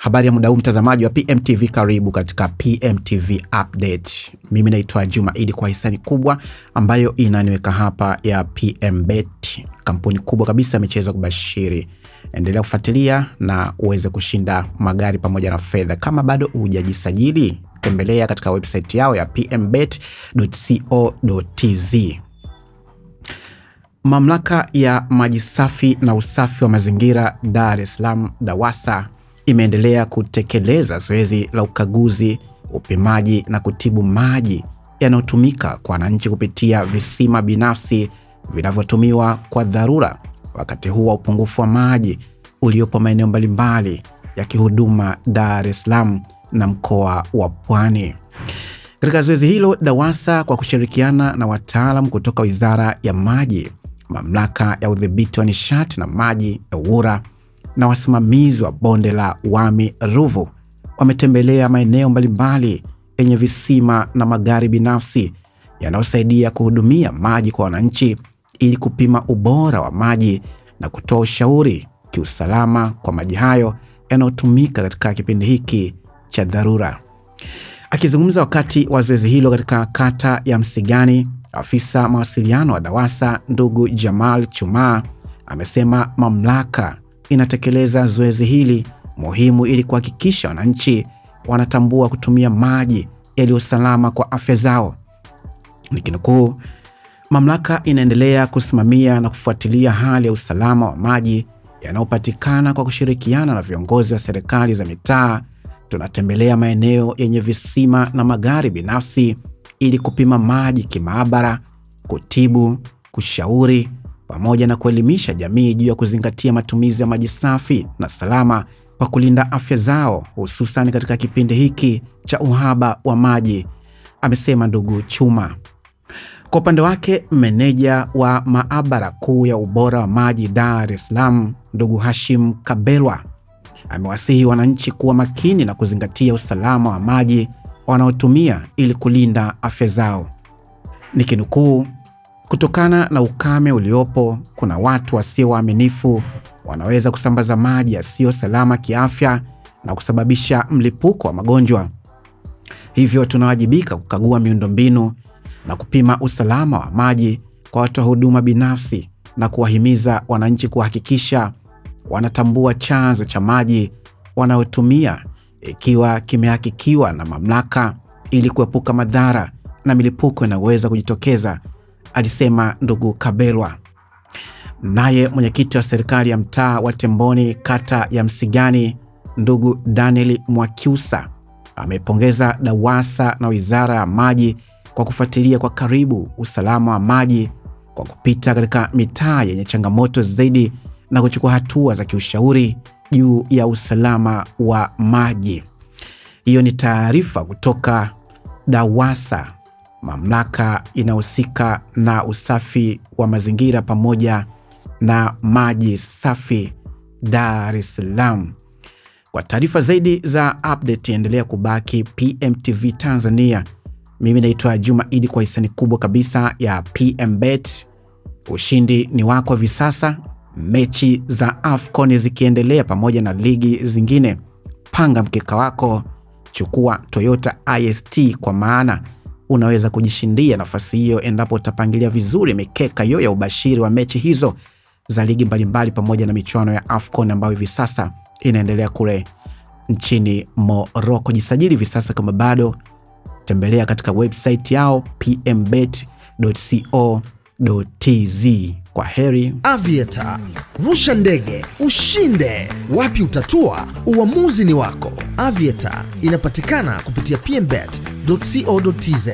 Habari ya muda huu mtazamaji wa PMTV, karibu katika PMTV Update. Mimi naitwa Juma Idi, kwa hisani kubwa ambayo inaniweka hapa ya PMBet, kampuni kubwa kabisa michezo kubashiri. Endelea kufuatilia na uweze kushinda magari pamoja na fedha. Kama bado hujajisajili, tembelea katika website yao ya pmbet.co.tz. Mamlaka ya maji safi na usafi wa mazingira Dar es Salaam DAWASA imeendelea kutekeleza zoezi la ukaguzi, upimaji na kutibu maji yanayotumika kwa wananchi kupitia visima binafsi vinavyotumiwa kwa dharura wakati huu wa upungufu wa maji uliopo maeneo mbalimbali ya kihuduma Dar es Salaam na mkoa wa Pwani. Katika zoezi hilo, DAWASA kwa kushirikiana na wataalamu kutoka Wizara ya Maji, Mamlaka ya Udhibiti wa Nishati na Maji EWURA na wasimamizi wa bonde la Wami Ruvu wametembelea maeneo mbalimbali yenye visima na magari binafsi yanayosaidia kuhudumia maji kwa wananchi ili kupima ubora wa maji na kutoa ushauri kiusalama kwa maji hayo yanayotumika katika kipindi hiki cha dharura. Akizungumza wakati wa zoezi hilo katika kata ya Msigani, afisa mawasiliano wa DAWASA ndugu Jamal Chuma amesema mamlaka inatekeleza zoezi hili muhimu ili kuhakikisha wananchi wanatambua kutumia maji yaliyo salama kwa afya zao. Nikinukuu, mamlaka inaendelea kusimamia na kufuatilia hali ya usalama wa maji yanayopatikana kwa kushirikiana na viongozi wa serikali za mitaa. Tunatembelea maeneo yenye visima na magari binafsi ili kupima maji kimaabara, kutibu, kushauri pamoja na kuelimisha jamii juu ya kuzingatia matumizi ya maji safi na salama kwa kulinda afya zao, hususan katika kipindi hiki cha uhaba wa maji, amesema ndugu Chuma. Kwa upande wake, meneja wa maabara kuu ya ubora wa maji Dar es Salaam ndugu Hashim Kabelwa amewasihi wananchi kuwa makini na kuzingatia usalama wa maji wanaotumia ili kulinda afya zao. Nikinukuu, kutokana na ukame uliopo, kuna watu wasio waaminifu wanaweza kusambaza maji yasiyo salama kiafya na kusababisha mlipuko wa magonjwa. Hivyo tunawajibika kukagua miundombinu na kupima usalama wa maji kwa watu wa huduma binafsi na kuwahimiza wananchi kuhakikisha wanatambua chanzo cha maji wanayotumia ikiwa kimehakikiwa na mamlaka ili kuepuka madhara na milipuko inaweza kujitokeza, alisema ndugu Kabelwa. Naye mwenyekiti wa serikali ya mtaa wa Temboni kata ya Msigani ndugu Daniel Mwakiusa amepongeza DAWASA na Wizara ya Maji kwa kufuatilia kwa karibu usalama wa maji kwa kupita katika mitaa yenye changamoto zaidi na kuchukua hatua za kiushauri juu ya usalama wa maji. Hiyo ni taarifa kutoka DAWASA, mamlaka inahusika na usafi wa mazingira pamoja na maji safi Dar es Salaam. Kwa taarifa zaidi za update, endelea kubaki PMTV Tanzania. Mimi naitwa Juma Idi, kwa hisani kubwa kabisa ya PMBet. Ushindi ni wako hivi sasa. Mechi za AFCON zikiendelea pamoja na ligi zingine, panga mkeka wako, chukua Toyota IST kwa maana unaweza kujishindia nafasi hiyo endapo utapangilia vizuri mikeka hiyo ya ubashiri wa mechi hizo za ligi mbalimbali pamoja na michuano ya AFCON ambayo hivi sasa inaendelea kule nchini Morocco. Jisajili hivi sasa kama bado, tembelea katika website yao pmbet.co.tz. Kwa heri. Aviator, rusha ndege, ushinde. Wapi utatua? Uamuzi ni wako. Aviator inapatikana kupitia pmbet.co.tz.